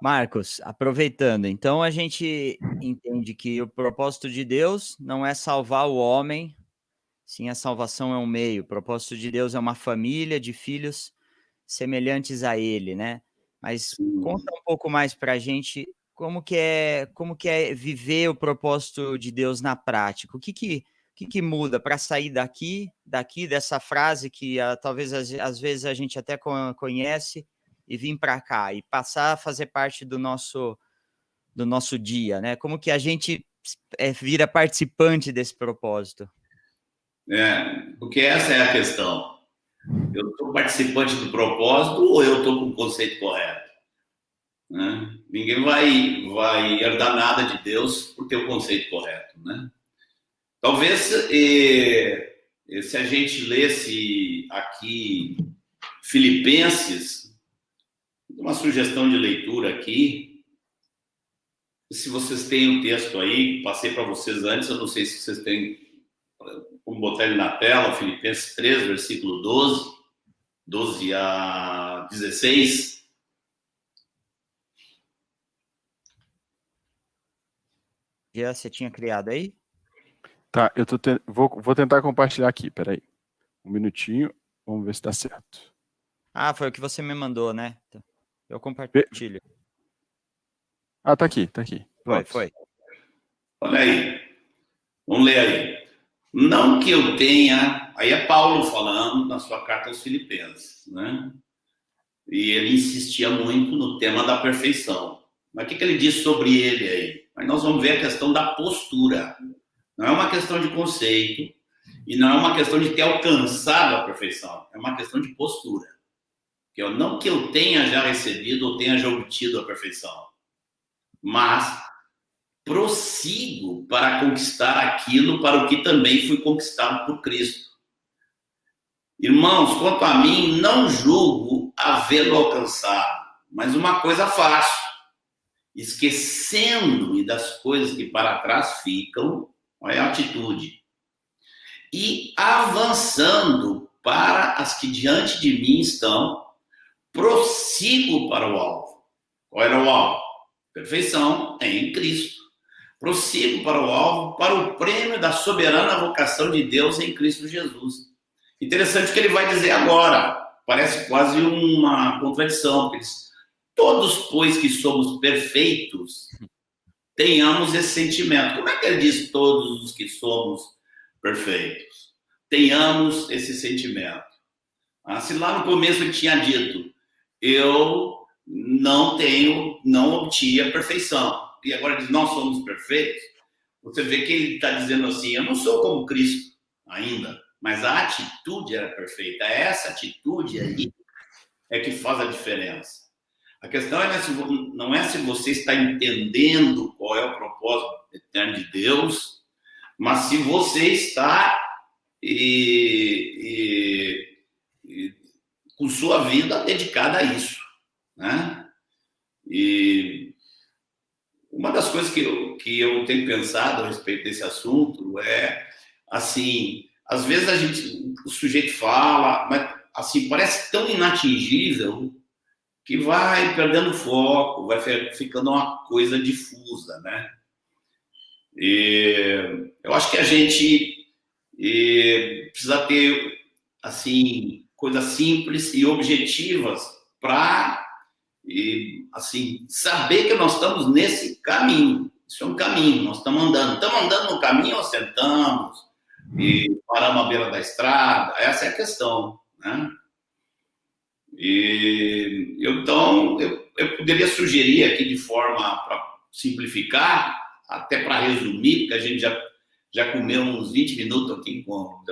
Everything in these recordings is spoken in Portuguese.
Marcos, aproveitando, então a gente entende que o propósito de Deus não é salvar o homem, sim, a salvação é um meio. O propósito de Deus é uma família de filhos semelhantes a Ele, né? Mas Sim. conta um pouco mais para a gente como que é viver o propósito de Deus na prática. O que muda para sair daqui dessa frase que talvez às vezes a gente até conhece e vir para cá e passar a fazer parte do nosso dia, né? Como que a gente vira participante desse propósito? Porque essa é a questão. Eu estou participante do propósito ou eu estou com o conceito correto? Né? Ninguém vai herdar nada de Deus por ter o conceito correto. Né? Talvez, se a gente lesse aqui Filipenses, uma sugestão de leitura aqui, se vocês têm o texto aí, passei para vocês antes, eu não sei se vocês têm como botar ele na tela, Filipenses 3, versículo 12 a 16. Já você tinha criado aí? Tá, vou tentar compartilhar aqui, peraí. Um minutinho, vamos ver se dá certo. Ah, foi o que você me mandou, né? Eu compartilho. Tá aqui. Pronto. Foi. Olha aí, vamos ler aí. Não que eu tenha, aí é Paulo falando na sua carta aos Filipenses, né? E ele insistia muito no tema da perfeição. Mas o que ele diz sobre ele aí? Mas nós vamos ver a questão da postura. Não é uma questão de conceito e não é uma questão de ter alcançado a perfeição. É uma questão de postura. Não que eu tenha já recebido ou tenha já obtido a perfeição, mas prossigo para conquistar aquilo para o que também fui conquistado por Cristo. Irmãos, quanto a mim, não julgo havê-lo alcançado, mas uma coisa faço, esquecendo-me das coisas que para trás ficam, olha a atitude, e avançando para as que diante de mim estão, prossigo para o alvo. Qual era o alvo? Perfeição em Cristo. Prossigo para o alvo, para o prêmio da soberana vocação de Deus em Cristo Jesus. Interessante o que ele vai dizer agora. Parece quase uma contradição. Todos, pois que somos perfeitos, tenhamos esse sentimento. Como é que ele diz todos os que somos perfeitos? Tenhamos esse sentimento. Se lá no começo ele tinha dito, eu não obtive a perfeição. E agora diz, nós somos perfeitos. Você vê que ele está dizendo assim, eu não sou como Cristo ainda, mas a atitude era perfeita. Essa atitude aí é que faz a diferença. A questão não é se você está entendendo qual é o propósito eterno de Deus, mas se você está com sua vida dedicada a isso, né? E uma das coisas que eu tenho pensado a respeito desse assunto é, assim, às vezes o sujeito fala, mas assim, parece tão inatingível que vai perdendo foco, vai ficando uma coisa difusa, né? E eu acho que a gente precisa ter, assim, coisas simples e objetivas para, assim, saber que nós estamos nesse caminho. Isso é um caminho, nós estamos andando no caminho ou sentamos e paramos à beira da estrada, essa é a questão, né? Então, eu poderia sugerir aqui de forma para simplificar, até para resumir, porque a gente já comeu uns 20 minutos aqui com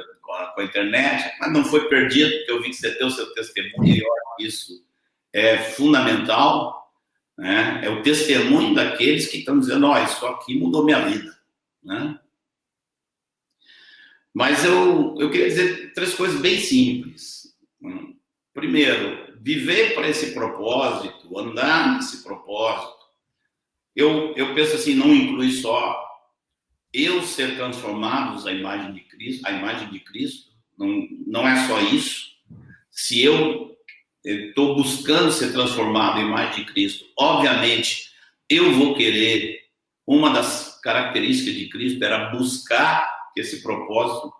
a internet, mas não foi perdido, porque eu vi que você deu o seu testemunho, e eu acho que isso é fundamental, né? É o testemunho daqueles que estão dizendo, isso aqui mudou minha vida, né? Mas eu queria dizer 3 coisas bem simples. Primeiro, viver para esse propósito, andar nesse propósito. Eu penso assim, não inclui só eu ser transformados à imagem de Cristo, não é só isso. Se eu estou buscando ser transformado em imagem de Cristo. Obviamente, eu vou querer, uma das características de Cristo era buscar que esse propósito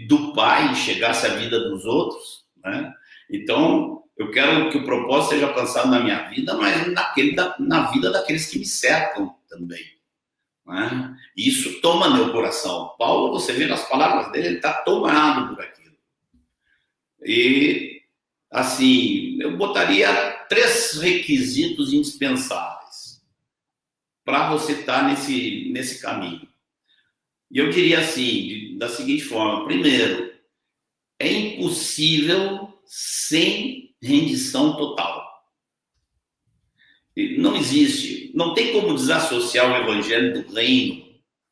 do Pai chegasse à vida dos outros, né? Então, eu quero que o propósito seja alcançado na minha vida, mas na vida daqueles que me cercam também, né? Isso toma meu coração. Paulo, você vê nas palavras dele, ele está tomado por aquilo. E, assim, eu botaria 3 requisitos indispensáveis para você estar nesse caminho. E eu diria assim, da seguinte forma: primeiro, é impossível sem rendição total. Não existe, não tem como desassociar o evangelho do reino,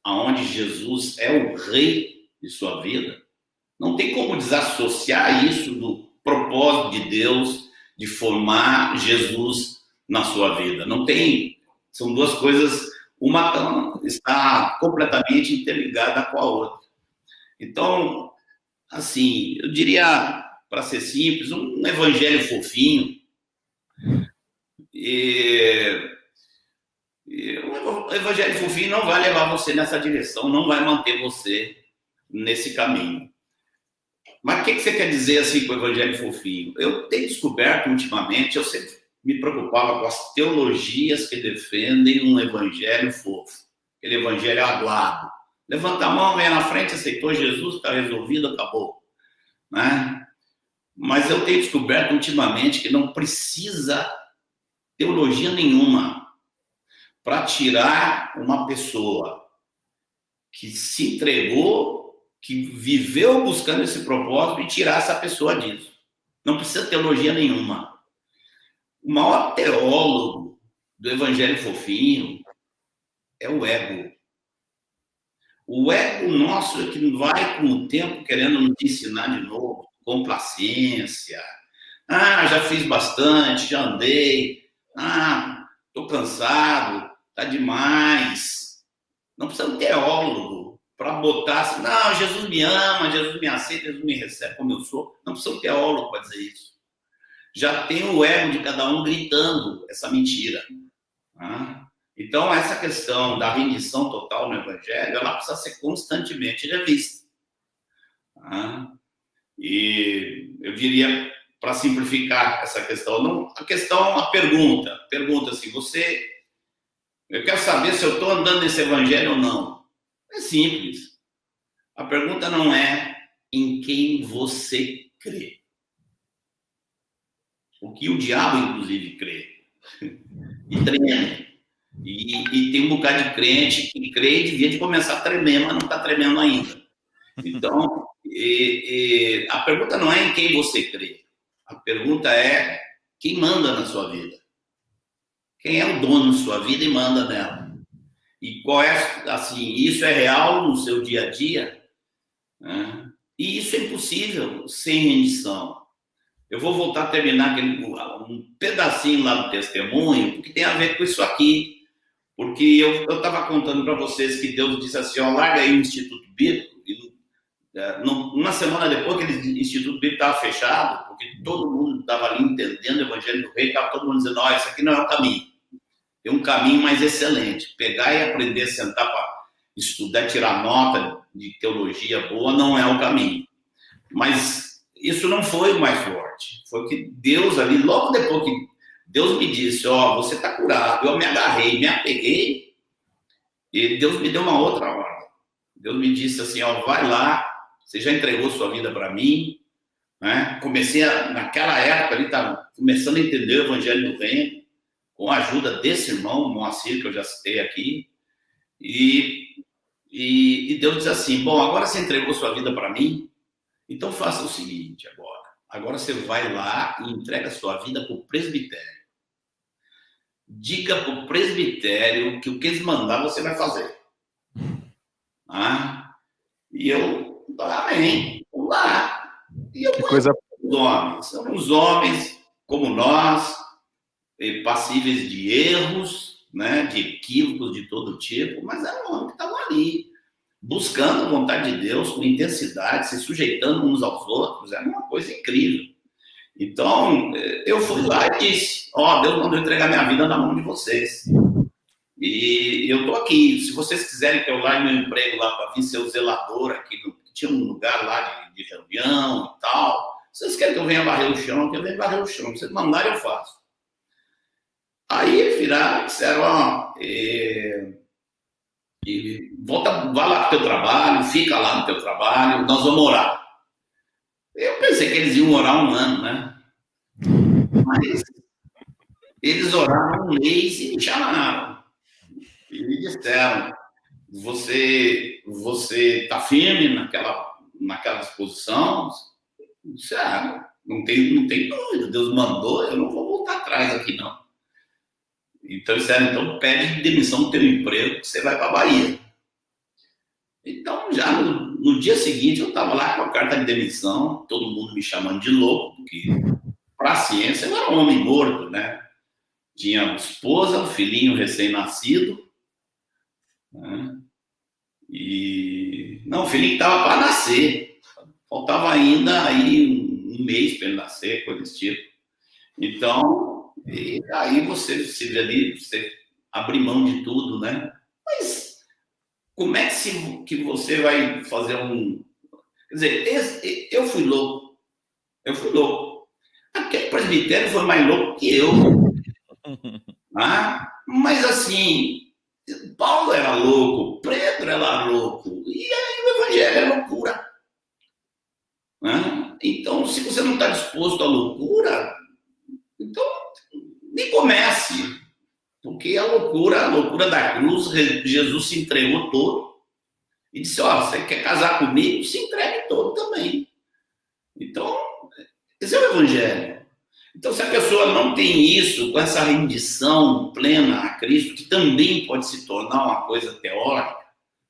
aonde Jesus é o rei de sua vida. Não tem como desassociar isso do propósito de Deus de formar Jesus na sua vida. Não tem, são 2 coisas, uma está completamente interligada com a outra. Então, assim, eu diria, para ser simples, um evangelho fofinho. O evangelho fofinho não vai levar você nessa direção, não vai manter você nesse caminho. Mas o que você quer dizer assim com o evangelho fofinho? Eu tenho descoberto ultimamente, eu sempre me preocupava com as teologias que defendem um evangelho fofo, aquele evangelho aguado. Levanta a mão, vem na frente, aceitou Jesus, está resolvido, acabou, né? Mas eu tenho descoberto ultimamente que não precisa teologia nenhuma para tirar uma pessoa que se entregou, que viveu buscando esse propósito, e tirar essa pessoa disso. Não precisa teologia nenhuma. O maior teólogo do evangelho fofinho é o ego. O ego nosso é que vai com o tempo querendo nos ensinar de novo, complacência. Ah, já fiz bastante, já andei. Ah, estou cansado, tá demais. Não precisa de um teólogo para botar assim, não, Jesus me ama, Jesus me aceita, Jesus me recebe como eu sou. Não precisa de um teólogo para dizer isso. Já tem o ego de cada um gritando essa mentira. Então, essa questão da rendição total no Evangelho, ela precisa ser constantemente revista. E eu diria, para simplificar essa questão, não, a pergunta assim, eu quero saber se eu estou andando nesse Evangelho ou não. É simples. A pergunta não é em quem você crê. O que o diabo, inclusive, crê. E treme. E tem um bocado de crente que crê e devia de começar a tremer, mas não está tremendo ainda. Então, a pergunta não é em quem você crê. A pergunta é quem manda na sua vida. Quem é o dono da sua vida e manda nela. E qual é, assim, isso é real no seu dia a dia, né? E isso é impossível sem rendição. Eu vou voltar a terminar um pedacinho lá do testemunho, porque tem a ver com isso aqui. Porque eu estava contando para vocês que Deus disse assim, ó, larga aí o Instituto Bíblico. E, uma semana depois, aquele Instituto Bíblico estava fechado, porque todo mundo estava ali entendendo o Evangelho do Rei, estava todo mundo dizendo, ó, isso aqui não é o caminho. Tem um caminho mais excelente. Pegar e aprender, sentar para estudar, tirar nota de teologia boa, não é o caminho. Mas isso não foi o mais forte. Foi que Deus ali, logo depois que Deus me disse, ó, você está curado. Eu me agarrei, me apeguei, e Deus me deu uma outra ordem. Deus me disse assim, ó, vai lá, você já entregou sua vida para mim, né? Comecei, naquela época, ali, estava começando a entender o Evangelho do Reino, com a ajuda desse irmão, Moacir, que eu já citei aqui, e Deus disse assim, bom, agora você entregou sua vida para mim, então faça o seguinte agora você vai lá e entrega sua vida para o presbitério. Diga para o presbitério que o que eles mandar você vai fazer. E eu, amém, vamos lá. E eu, que coisa... os homens, são os homens como nós, passíveis de erros, né, de equívocos de todo tipo, mas eram homens que estavam ali, buscando a vontade de Deus com intensidade, se sujeitando uns aos outros, era uma coisa incrível. Então, eu fui lá e disse, Deus mandou entregar minha vida na mão de vocês. E eu tô aqui. Se vocês quiserem que eu largue meu emprego lá para vir ser o zelador aqui, tinha um lugar lá de reunião e tal. Se vocês querem que eu venha varrer o chão, eu venho varrer o chão. Se vocês mandarem, eu faço. Aí viraram e disseram, volta, vai lá pro teu trabalho, fica lá no teu trabalho, nós vamos orar. Eu pensei que eles iam orar um ano, né? Mas eles oraram um mês e me chamaram. E me disseram, você está firme naquela disposição? Eu disse, não tem dúvida, Deus mandou, eu não vou voltar atrás aqui, não. Então, eles disseram, então pede demissão do teu emprego, que você vai para a Bahia. Então, já no dia seguinte, eu estava lá com a carta de demissão, todo mundo me chamando de louco, porque para a ciência eu era um homem morto, né? Tinha esposa, um filhinho recém-nascido, né? E não, o filhinho estava para nascer, faltava ainda aí um mês para ele nascer, coisa desse tipo. Então, e aí você se vê ali, você abre mão de tudo, né? Mas como é que você vai fazer um... Quer dizer, eu fui louco. Aquele presbitério foi mais louco que eu. Mas assim, Paulo era louco, Pedro era louco, e aí o evangelho é loucura. Então, se você não está disposto à loucura, então nem comece. Porque a loucura da cruz, Jesus se entregou todo e disse, você quer casar comigo? Se entregue todo também. Então, esse é o evangelho. Então, se a pessoa não tem isso, com essa rendição plena a Cristo, que também pode se tornar uma coisa teórica, a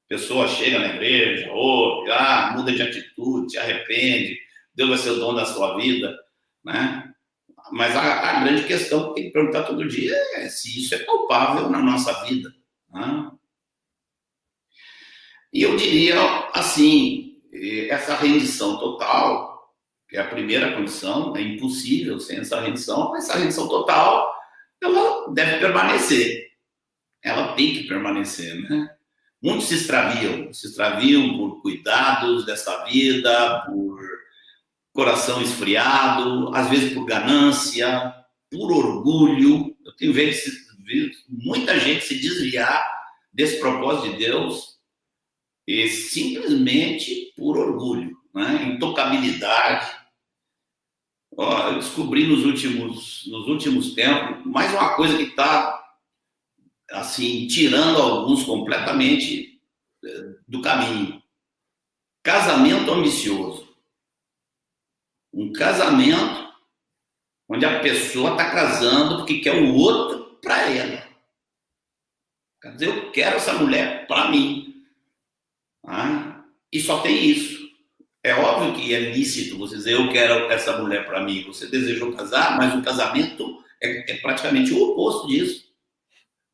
pessoa chega na igreja, ouve, muda de atitude, se arrepende, Deus vai ser o dono da sua vida, né? Mas a grande questão que tem que perguntar todo dia é se isso é palpável na nossa vida, né? E eu diria, assim, essa rendição total, que é a primeira condição, é impossível sem essa rendição, mas essa rendição total, ela deve permanecer. Ela tem que permanecer, né? Muitos se extraviam por cuidados dessa vida, por coração esfriado, às vezes por ganância, por orgulho. Eu tenho visto muita gente se desviar desse propósito de Deus e simplesmente por orgulho, né? Intocabilidade. Eu descobri nos últimos tempos mais uma coisa que está assim tirando alguns completamente do caminho. Casamento ambicioso. Um casamento onde a pessoa está casando porque quer o outro para ela. Quer dizer, eu quero essa mulher para mim. E só tem isso. É óbvio que é lícito você dizer, eu quero essa mulher para mim. Você desejou casar, mas o casamento é praticamente o oposto disso.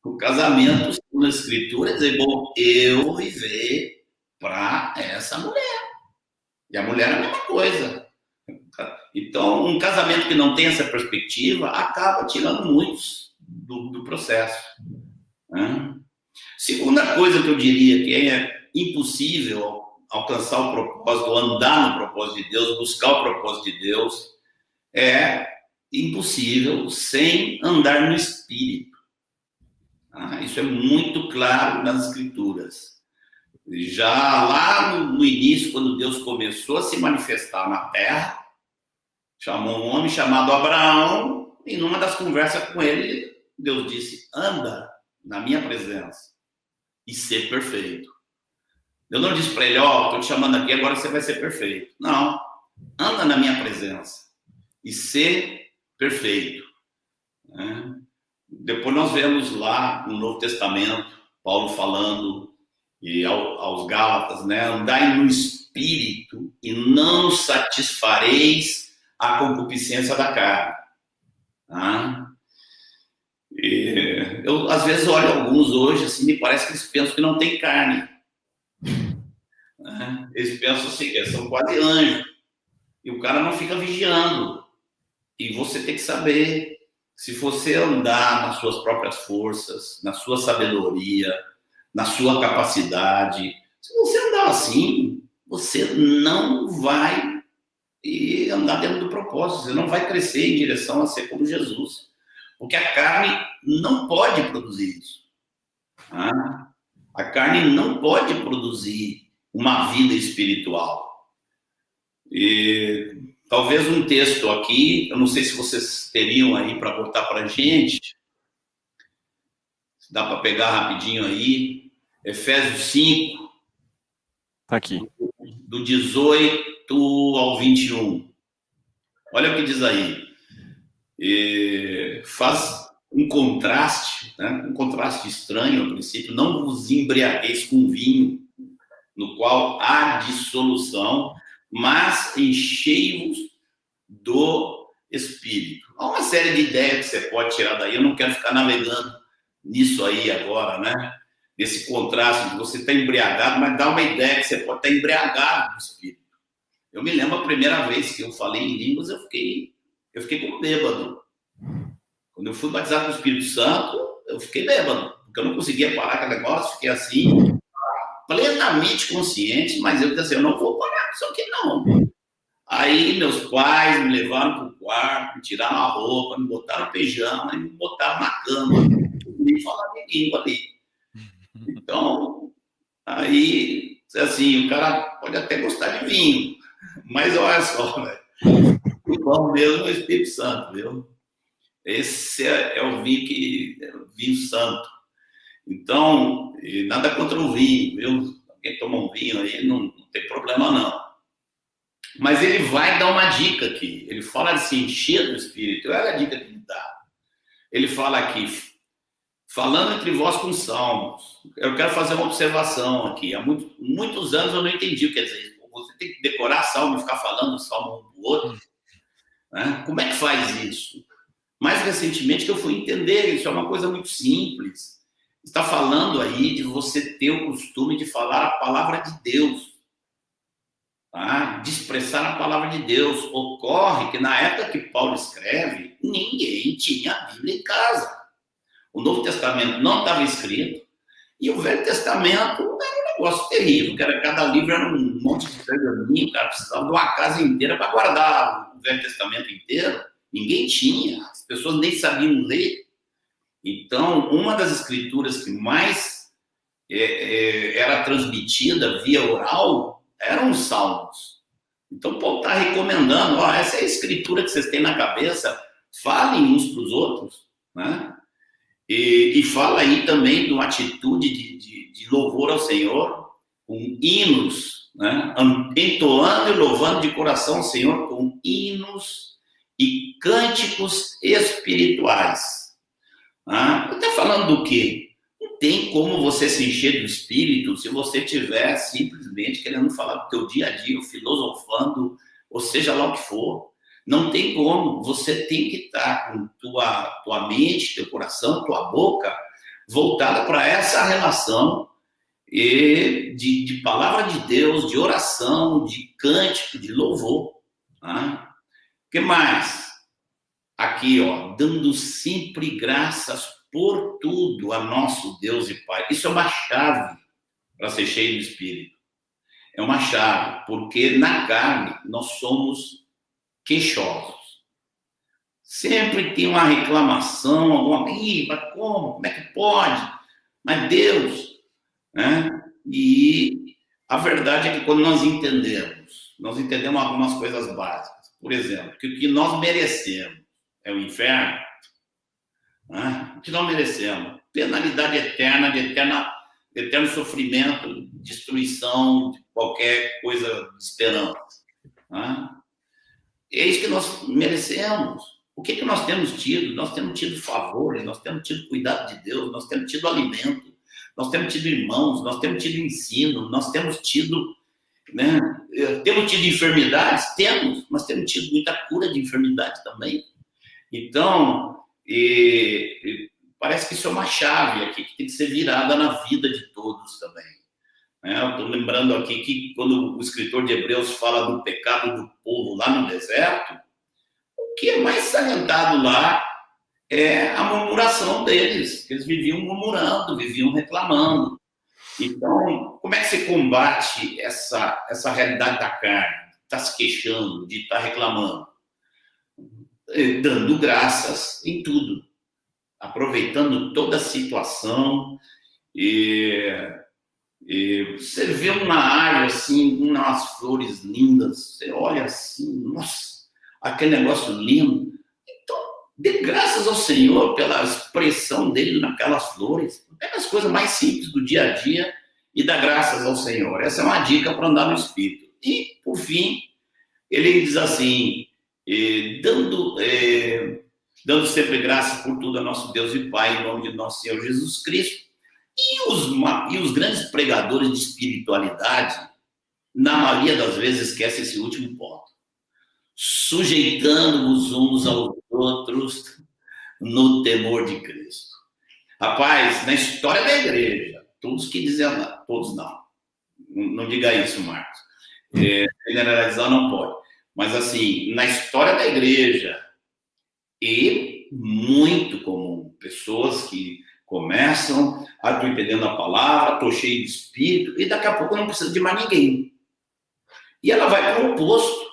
O casamento, segundo a Escritura, é dizer, bom, eu vou viver para essa mulher. E a mulher é a mesma coisa. Então, um casamento que não tem essa perspectiva acaba tirando muitos do processo. Né? Segunda coisa que eu diria que é impossível alcançar o propósito, andar no propósito de Deus, buscar o propósito de Deus, é impossível sem andar no Espírito. Isso é muito claro nas Escrituras. Já lá no início, quando Deus começou a se manifestar na terra, chamou um homem chamado Abraão, e numa das conversas com ele, Deus disse, anda na minha presença e ser perfeito. Eu não disse para ele, estou te chamando aqui, agora você vai ser perfeito. Não, anda na minha presença e ser perfeito. Depois nós vemos lá no Novo Testamento, Paulo falando e aos Gálatas, né? Andai no Espírito e não satisfareis a concupiscência da carne. Eu, às vezes, olho alguns hoje, assim, me parece que eles pensam que não tem carne. Eles pensam assim, que são quase anjos. E o cara não fica vigiando. E você tem que saber, se você andar nas suas próprias forças, na sua sabedoria, na sua capacidade, se você andar assim, você não vai andar dentro do propósito, você não vai crescer em direção a ser como Jesus. Porque a carne não pode produzir isso. Tá? A carne não pode produzir uma vida espiritual. E talvez um texto aqui, eu não sei se vocês teriam aí para botar para a gente, dá para pegar rapidinho aí, Efésios 5, Tá aqui. do 18 ao 21. Olha o que diz aí. Faz um contraste, né? Um contraste estranho a princípio. Não vos embriagueis com vinho, no qual há dissolução, mas enchei-vos do Espírito. Há uma série de ideias que você pode tirar daí. Eu não quero ficar navegando nisso aí agora, né? Nesse contraste de você estar embriagado, mas dá uma ideia que você pode estar embriagado do Espírito. Eu me lembro a primeira vez que eu falei em línguas, eu fiquei como bêbado. Quando eu fui batizado no Espírito Santo, eu fiquei bêbado, porque eu não conseguia parar com o negócio, fiquei assim, plenamente consciente, mas eu disse assim, eu não vou parar com isso aqui não. Aí meus pais me levaram para o quarto, me tiraram a roupa, me botaram pijama e me botaram na cama, e falaram de língua ali. Então, aí, assim, o cara pode até gostar de vinho, mas olha só, velho, o bom mesmo é o Espírito Santo, viu? Esse é o vinho santo. Então, nada contra o vinho, viu? Quem toma um vinho aí não tem problema, não. Mas ele vai dar uma dica aqui. Ele fala de se encher do Espírito. Olha a dica que ele dá. Ele fala aqui, falando entre vós com salmos. Eu quero fazer uma observação aqui. Há muitos anos eu não entendi o que quer dizer isso. Você tem que decorar salmo e ficar falando salmo um do outro. Né? Como é que faz isso? Mais recentemente que eu fui entender, isso é uma coisa muito simples. Está falando aí de você ter o costume de falar a palavra de Deus. Tá? De expressar a palavra de Deus. Ocorre que na época que Paulo escreve, ninguém tinha a Bíblia em casa. O Novo Testamento não estava escrito e o Velho Testamento era um negócio terrível, que cada livro era um monte de pergaminho, o cara precisava de uma casa inteira para guardar o Velho Testamento inteiro. Ninguém tinha, as pessoas nem sabiam ler. Então, uma das escrituras que mais era transmitida via oral eram os salmos. Então, Paulo está recomendando, essa é a escritura que vocês têm na cabeça, falem uns para os outros, né? E fala aí também de uma atitude de louvor ao Senhor, com hinos, né? Entoando e louvando de coração ao Senhor com hinos e cânticos espirituais. Está falando do quê? Não tem como você se encher do Espírito se você estiver simplesmente querendo falar do teu dia a dia, filosofando, ou seja lá o que for. Não tem como. Você tem que estar com tua mente, teu coração, tua boca voltada para essa relação de palavra de Deus, de oração, de cântico, de louvor. O que mais? Aqui, dando sempre graças por tudo a nosso Deus e Pai. Isso é uma chave para ser cheio do Espírito. É uma chave, porque na carne nós somos queixosos. Sempre tem uma reclamação, mas como é que pode? Mas Deus, né? E a verdade é que quando nós entendemos algumas coisas básicas. Por exemplo, que o que nós merecemos é o inferno, né? O que nós merecemos? Penalidade eterna, de eterno sofrimento, destruição, de qualquer coisa de esperança. Né? É isso que nós merecemos. O que nós temos tido? Nós temos tido favores, nós temos tido cuidado de Deus, nós temos tido alimento, nós temos tido irmãos, nós temos tido ensino, nós temos tido, né? Temos tido enfermidades? Temos, mas temos tido muita cura de enfermidade também. Então, parece que isso é uma chave aqui, que tem que ser virada na vida de todos também. Eu estou lembrando aqui que quando o escritor de Hebreus fala do pecado do povo lá no deserto, o que é mais salientado lá é a murmuração deles. Eles viviam murmurando, viviam reclamando. Então, como é que você combate essa realidade da carne? Está se queixando, de estar reclamando? Dando graças em tudo. Aproveitando toda a situação. E você vê uma árvore assim, umas flores lindas. Você olha assim, nossa, aquele negócio lindo. Então, dê graças ao Senhor pela expressão dele naquelas flores. Pega as coisas mais simples do dia a dia e dá graças ao Senhor. Essa é uma dica para andar no Espírito. E, por fim, ele diz assim, dando sempre graças por tudo a nosso Deus e Pai, em nome de nosso Senhor Jesus Cristo. E os grandes pregadores de espiritualidade, na maioria das vezes, esquecem esse último ponto. Sujeitando-vos uns aos outros no temor de Cristo. Rapaz, na história da igreja, todos que dizem não, todos não diga isso, Marcos. Generalizar não pode. Mas, assim, na história da igreja, e muito comum, pessoas que começam, estou entendendo a palavra, estou cheio de espírito, e daqui a pouco não precisa de mais ninguém. E ela vai para o oposto,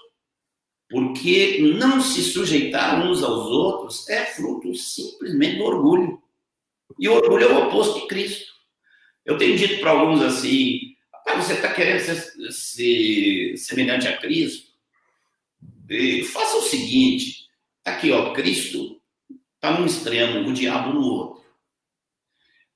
porque não se sujeitar uns aos outros é fruto simplesmente do orgulho. E o orgulho é o oposto de Cristo. Eu tenho dito para alguns assim, você está querendo ser semelhante a Cristo? Faça o seguinte, aqui, ó, Cristo está num extremo, o diabo no outro.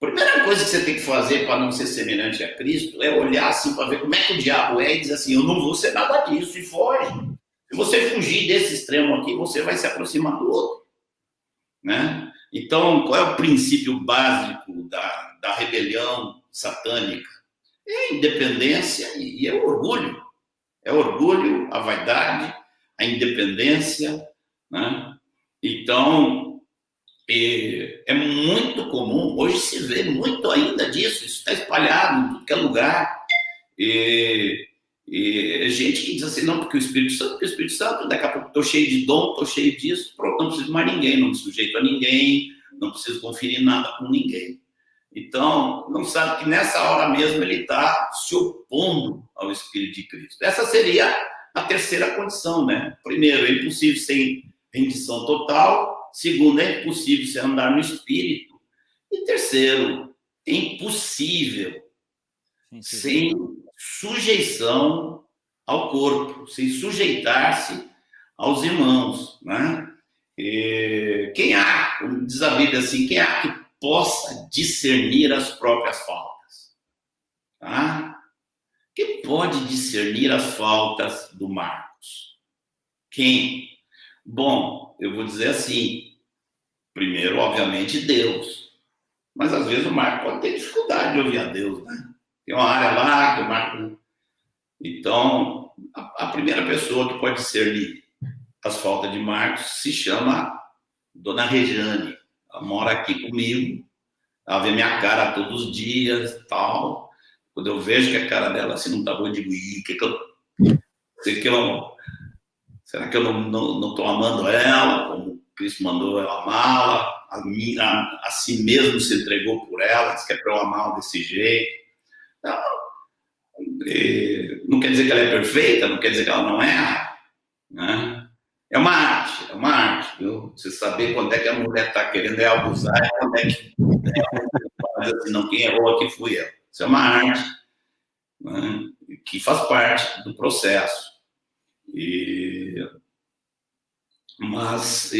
A primeira coisa que você tem que fazer para não ser semelhante a Cristo é olhar assim para ver como é que o diabo é e dizer assim, eu não vou ser nada disso, e foge. Se você fugir desse extremo aqui, você vai se aproximar do outro. Né? Então, qual é o princípio básico da rebelião satânica? É a independência e é o orgulho. É o orgulho, a vaidade, a independência. Né? Então, é muito comum, hoje se vê muito ainda disso, isso está espalhado em tudo que é lugar. Gente que diz assim, não, porque o Espírito Santo, daqui a pouco estou cheio de dom, estou cheio disso, pronto, não preciso mais ninguém, não me sujeito a ninguém, não preciso conferir nada com ninguém. Então, não sabe que nessa hora mesmo ele está se opondo ao Espírito de Cristo. Essa seria a terceira condição, né? Primeiro, é impossível sem rendição total. Segundo, é impossível sem andar no Espírito. E terceiro, é impossível sem sujeição ao corpo, sem sujeitar-se aos irmãos, né? Quem há, diz a Bíblia assim, quem há que possa discernir as próprias faltas? Tá? Quem pode discernir as faltas do Marcos? Quem? Bom, eu vou dizer assim, primeiro, obviamente, Deus. Mas às vezes o Marcos pode ter dificuldade de ouvir a Deus, né? Tem uma área lá que o Marcos... Então, a primeira pessoa que pode discernir as faltas de Marcos se chama Dona Rejane. Ela mora aqui comigo, ela vê minha cara todos os dias, tal. Quando eu vejo que a cara dela assim não tá boa, eu digo, será que eu não estou amando ela, como Cristo mandou ela amá-la? A si mesmo se entregou por ela, disse que é para eu amá-la desse jeito. Então, não quer dizer que ela é perfeita, não quer dizer que ela não erra, né? É uma arte, viu? Você saber quando é que a mulher está querendo abusar, e quando é que não, quem errou aqui fui eu. Isso é uma arte, né? Que faz parte do processo. Mas,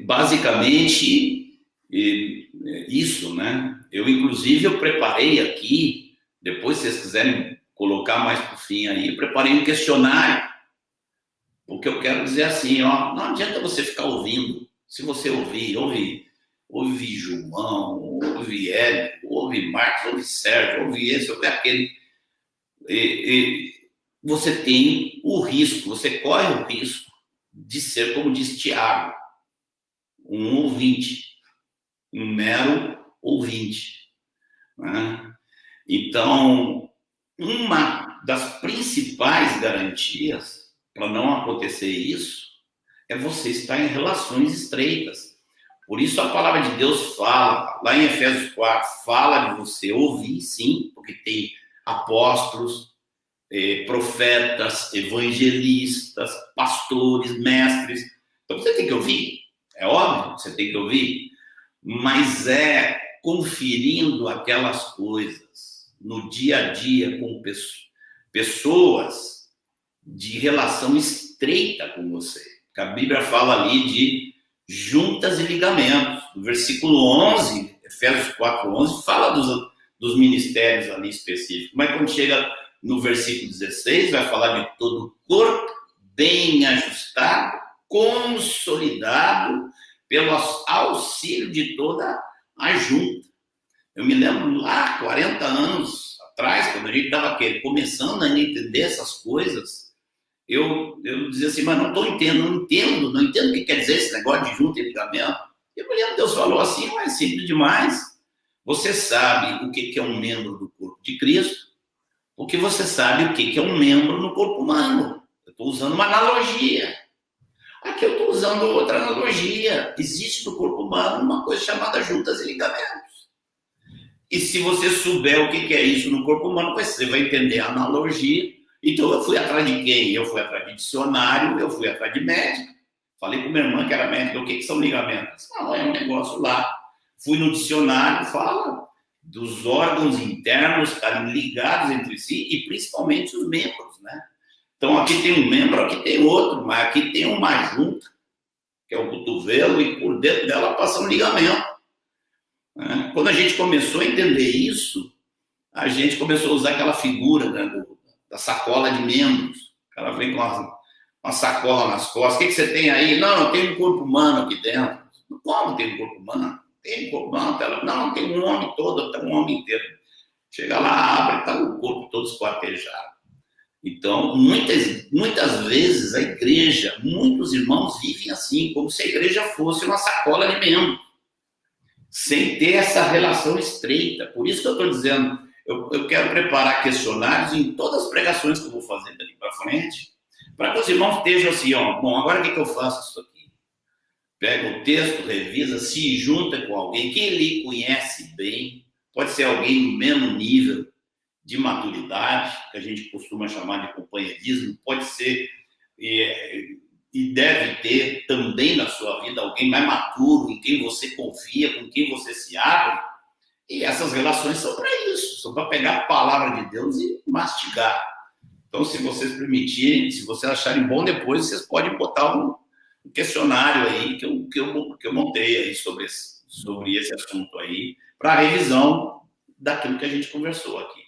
basicamente, isso, né? Inclusive, eu preparei aqui, depois, se vocês quiserem colocar mais para o fim aí, eu preparei um questionário, porque eu quero dizer assim, ó, não adianta você ficar ouvindo. Se você ouve João, ouve Hélio, ouve Marcos, ouve Sérgio, ouve esse, ouve aquele. Você tem o risco, você corre o risco de ser, como diz Tiago, um ouvinte, um mero ouvinte. Né? Então, uma das principais garantias para não acontecer isso é você estar em relações estreitas. Por isso a palavra de Deus fala, lá em Efésios 4, fala de você ouvir, sim, porque tem apóstolos, profetas, evangelistas, pastores, mestres. Então você tem que ouvir, é óbvio, você tem que ouvir, mas é conferindo aquelas coisas no dia a dia com pessoas de relação estreita com você. A Bíblia fala ali de juntas e ligamentos. No versículo 11, Efésios 4:11, fala dos ministérios ali específicos. Mas quando chega no versículo 16, vai falar de todo o corpo bem ajustado, consolidado pelo auxílio de toda a junta. Eu me lembro lá, 40 anos atrás, quando a gente estava começando a entender essas coisas, eu dizia assim, mas não entendo o que quer dizer esse negócio de junta e ligamento. Eu me lembro, Deus falou assim, mas é simples demais. Você sabe o que é um membro do corpo de Cristo, porque você sabe o que é um membro no corpo humano. Eu estou usando uma analogia. Aqui eu estou usando outra analogia. Existe no corpo humano uma coisa chamada juntas e ligamentos. E se você souber o que é isso no corpo humano, você vai entender a analogia. Então eu fui atrás de quem? Eu fui atrás de dicionário, eu fui atrás de médico. Falei com minha irmã, que era médica, o que são ligamentos? Não, é um negócio lá. Fui no dicionário, fala dos órgãos internos estarem ligados entre si e principalmente os membros, né? Então aqui tem um membro, aqui tem outro, mas aqui tem uma junta, que é o cotovelo, e por dentro dela passa um ligamento. Né? Quando a gente começou a entender isso, a gente começou a usar aquela figura, né, da sacola de membros. O cara vem com uma sacola nas costas. O que você tem aí? Não, eu tenho um corpo humano aqui dentro. Como tem um corpo humano? Tem um corpo humano? Não, tem um homem todo, tem um homem inteiro. Chega lá, abre, está o corpo todo esquartejado. Então, muitas vezes a igreja, muitos irmãos vivem assim, como se a igreja fosse uma sacola de membros, sem ter essa relação estreita. Por isso que eu estou dizendo, eu quero preparar questionários em todas as pregações que eu vou fazer daqui para frente, para que os irmãos estejam assim, ó, bom, agora o que eu faço com isso aqui? Pega o texto, revisa, se junta com alguém que lhe conhece bem, pode ser alguém no mesmo nível de maturidade, que a gente costuma chamar de companheirismo, pode ser e deve ter também na sua vida alguém mais maturo, em quem você confia, com quem você se abre, e essas relações são para isso, são para pegar a palavra de Deus e mastigar. Então, se vocês permitirem, se vocês acharem bom depois, vocês podem botar um questionário aí que eu montei aí sobre esse assunto aí, para revisão daquilo que a gente conversou aqui.